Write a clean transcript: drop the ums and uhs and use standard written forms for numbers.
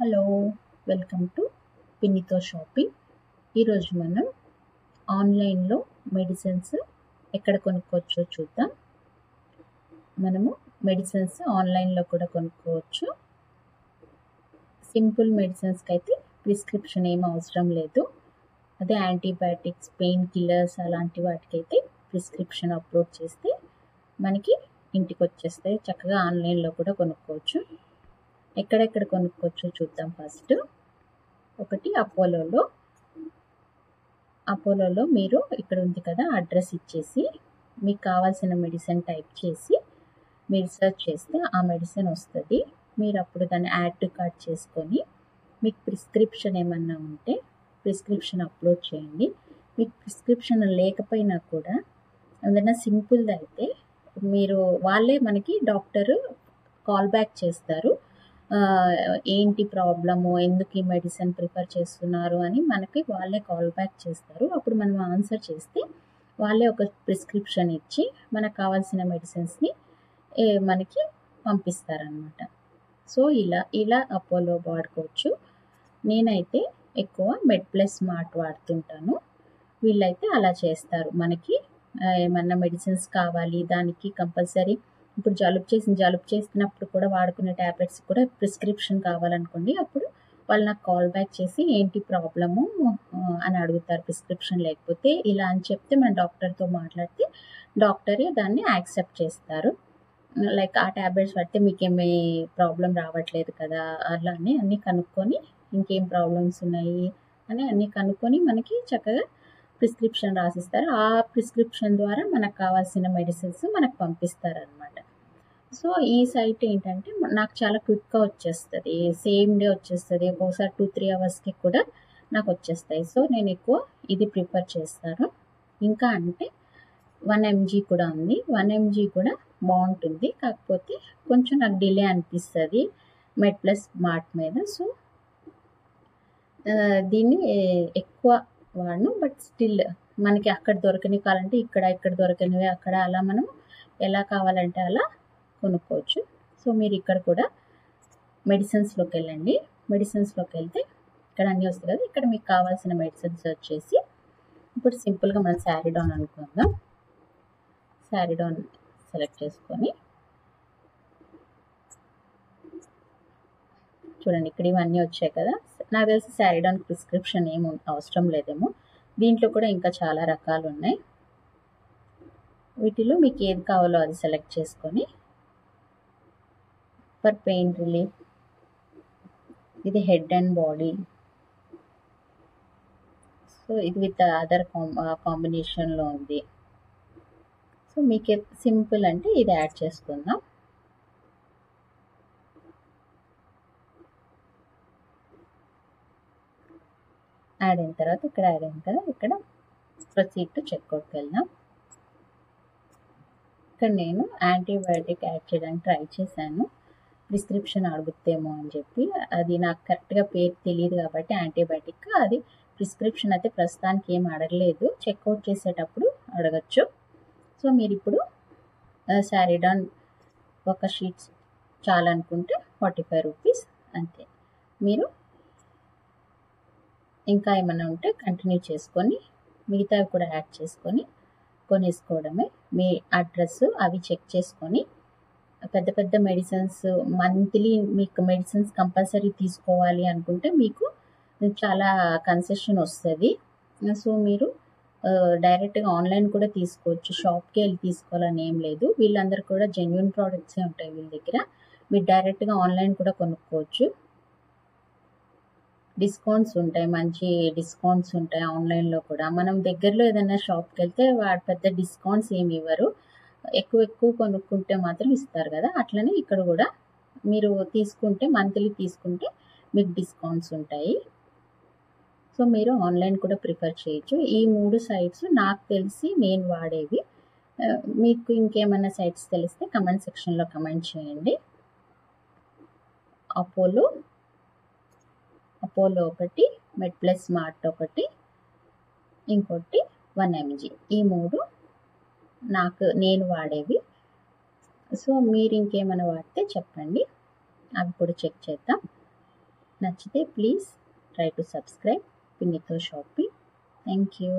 Hello, welcome to పిన్నితో shopping. ఈరోజు మనం ఆన్లైన్లో మెడిసిన్స్ ఎక్కడ కొనుక్కోవచ్చో చూద్దాం. మనము మెడిసిన్స్ ఆన్లైన్లో కూడా కొనుక్కోవచ్చు. సింపుల్ మెడిసిన్స్కి అయితే ప్రిస్క్రిప్షన్ ఏం అవసరం లేదు. అదే యాంటీబయాటిక్స్, పెయిన్ కిల్లర్స్ అలాంటి వాటికైతే ప్రిస్క్రిప్షన్ అప్లోడ్ చేస్తే మనకి ఇంటికి వచ్చేస్తాయి. చక్కగా ఆన్లైన్లో కూడా కొనుక్కోవచ్చు. ఎక్కడెక్కడ కొనుక్కోవచ్చో చూద్దాం. ఫస్ట్ ఒకటి అపోలోలో మీరు ఇక్కడ ఉంది కదా, అడ్రస్ ఇచ్చేసి మీకు కావాల్సిన మెడిసిన్ టైప్ చేసి మీరు సెర్చ్ చేస్తే ఆ మెడిసిన్ వస్తుంది. మీరు అప్పుడు దాన్ని యాడ్ టు కార్ట్ చేసుకొని మీకు ప్రిస్క్రిప్షన్ ఏమన్నా ఉంటే ప్రిస్క్రిప్షన్ అప్లోడ్ చేయండి. మీకు ప్రిస్క్రిప్షన్ లేకపోయినా కూడా ఏదైనా సింపుల్ది అయితే మీరు వాళ్ళే మనకి డాక్టరు కాల్ బ్యాక్ చేస్తారు. ఏంటి ప్రాబ్లము, ఎందుకు ఈ మెడిసిన్ ప్రిఫర్ చేస్తున్నారు అని మనకి వాళ్ళే కాల్ బ్యాక్ చేస్తారు. అప్పుడు మనం ఆన్సర్ చేస్తే వాళ్ళే ఒక ప్రిస్క్రిప్షన్ ఇచ్చి మనకు కావాల్సిన మెడిసిన్స్ని మనకి పంపిస్తారనమాట. సో ఇలా అపోలో వాడుకోవచ్చు. నేనైతే ఎక్కువ మెడ్ప్లస్ స్మార్ట్ వాడుతుంటాను. వీళ్ళైతే అలా చేస్తారు. మనకి ఏమన్నా మెడిసిన్స్ కావాలి, దానికి కంపల్సరీ ఇప్పుడు జలుబు చేసినప్పుడు కూడా వాడుకునే ట్యాబ్లెట్స్ కూడా ప్రిస్క్రిప్షన్ కావాలనుకోండి, అప్పుడు వాళ్ళు నాకు కాల్ బ్యాక్ చేసి ఏంటి ప్రాబ్లము అని అడుగుతారు. ప్రిస్క్రిప్షన్ లేకపోతే ఇలా అని చెప్తే మన డాక్టర్తో మాట్లాడితే డాక్టరే దాన్ని యాక్సెప్ట్ చేస్తారు. లైక్ ఆ ట్యాబ్లెట్స్ పడితే మీకేమీ ప్రాబ్లం రావట్లేదు కదా, అలానే అన్నీ కనుక్కొని ఇంకేం ప్రాబ్లమ్స్ ఉన్నాయి అని అన్నీ కనుక్కొని మనకి చక్కగా ప్రిస్క్రిప్షన్ రాసిస్తారు. ఆ ప్రిస్క్రిప్షన్ ద్వారా మనకు కావాల్సిన మెడిసిన్స్ మనకు పంపిస్తారనమాట. సో ఈ సైట్ ఏంటంటే నాకు చాలా క్విక్గా వచ్చేస్తుంది, సేమ్ డే వచ్చేస్తుంది. ఒక్కోసారి 2-3 అవర్స్కి కూడా నాకు వచ్చేస్తాయి. సో నేను ఎక్కువ ఇది ప్రిఫర్ చేస్తాను. ఇంకా అంటే 1 mg కూడా ఉంది. 1 mg కూడా బాగుంటుంది, కాకపోతే కొంచెం నాకు డిలే అనిపిస్తుంది మెడ్ప్లస్ స్మార్ట్ మీద. సో దీన్ని ఎక్కువ వాడను. బట్ స్టిల్ మనకి అక్కడ దొరకని కావాలంటే ఇక్కడ దొరకనివి అక్కడ, అలా మనం ఎలా కావాలంటే అలా కొనుక్కోవచ్చు. సో మీరు ఇక్కడ కూడా మెడిసిన్స్లోకి వెళ్ళండి. మెడిసిన్స్లోకి వెళ్తే ఇక్కడ అన్నీ వస్తాయి కదా, ఇక్కడ మీకు కావాల్సిన మెడిసిన్స్ వచ్చేసి ఇప్పుడు సింపుల్గా మనం శారీడాన్ అనుకుందాం. శారీడాన్ సెలెక్ట్ చేసుకొని చూడండి, ఇక్కడ ఇవన్నీ వచ్చాయి కదా. నాకు తెలిసి శారీడాన్ ప్రిస్క్రిప్షన్ ఏమి అవసరం లేదేమో. దీంట్లో కూడా ఇంకా చాలా రకాలు ఉన్నాయి. వీటిలో మీకు ఏది కావాలో అది సెలెక్ట్ చేసుకొని ఫర్ పెయిన్ రిలీఫ్, ఇది హెడ్ అండ్ బాడీ. సో ఇది విత్ అదర్ కాంబినేషన్లో ఉంది. సో మీకు సింపుల్ అంటే ఇది యాడ్ చేసుకుందాం. యాడ్ అయిన తర్వాత ఇక్కడ యాడ్ అయింది కదా, ఇక్కడ ప్రొసీడ్ టు చెక్అవుట్కి వెళ్దాం. ఇక్కడ నేను యాంటీబయాటిక్ యాడ్ చేయడానికి ట్రై చేశాను, ప్రిస్క్రిప్షన్ అడుగుతేమో అని చెప్పి. అది నాకు కరెక్ట్గా పేరు తెలియదు కాబట్టి యాంటీబయాటిక్ అది ప్రిస్క్రిప్షన్ అయితే ప్రస్తుతానికి ఏం అడగలేదు. చెక్అవుట్ చేసేటప్పుడు అడగచ్చు. సో మీరు ఇప్పుడు శారీడాన్ ఒక షీట్స్ చాలనుకుంటే 45 రూపీస్ అంతే. మీరు ఇంకా ఏమైనా ఉంటే కంటిన్యూ చేసుకొని మిగతావి కూడా యాడ్ చేసుకొని కొనేసుకోవడమే. మీ అడ్రస్ అవి చెక్ చేసుకొని పెద్ద పెద్ద మెడిసిన్స్ మంత్లీ మీకు మెడిసిన్స్ కంపల్సరీ తీసుకోవాలి అనుకుంటే మీకు చాలా కన్సెషన్ వస్తుంది. సో మీరు డైరెక్ట్గా ఆన్లైన్ కూడా తీసుకోవచ్చు, షాప్కి వెళ్ళి తీసుకోవాలని ఏం లేదు. వీళ్ళందరూ కూడా జెన్యున్ ప్రోడక్ట్సే ఉంటాయి వీళ్ళ దగ్గర. మీరు డైరెక్ట్గా ఆన్లైన్ కూడా కొనుక్కోవచ్చు. డిస్కౌంట్స్ ఉంటాయి, మంచి డిస్కౌంట్స్ ఉంటాయి ఆన్లైన్లో కూడా. మనం దగ్గరలో ఏదైనా షాప్కి వెళ్తే వాడు పెద్ద డిస్కౌంట్స్ ఏమి ఇవ్వరు, ఎక్కువ కొనుక్కుంటే మాత్రం ఇస్తారు కదా. అట్లనే ఇక్కడ కూడా మీరు తీసుకుంటే మంత్లీ తీసుకుంటే మీకు డిస్కౌంట్స్ ఉంటాయి. సో మీరు ఆన్లైన్ కూడా ప్రిఫర్ చేయొచ్చు. ఈ 3 సైట్స్ నాకు తెలిసి నేను వాడేవి. మీకు ఇంకేమైనా సైట్స్ తెలిస్తే కమెంట్ సెక్షన్లో కమెంట్ చేయండి. అపోలో ఒకటి, మెడ్ప్లస్ స్మార్ట్ ఒకటి, ఇంకోటి 1 mg. ఈ 3 నేను వాడేవి. సో మీరు ఇంకేమైనా వాడితే చెప్పండి, అవి కూడా చెక్ చేద్దాం. నచ్చితే ప్లీజ్ ట్రై టు సబ్స్క్రైబ్ పిన్నితో షాపింగ్. Thank you.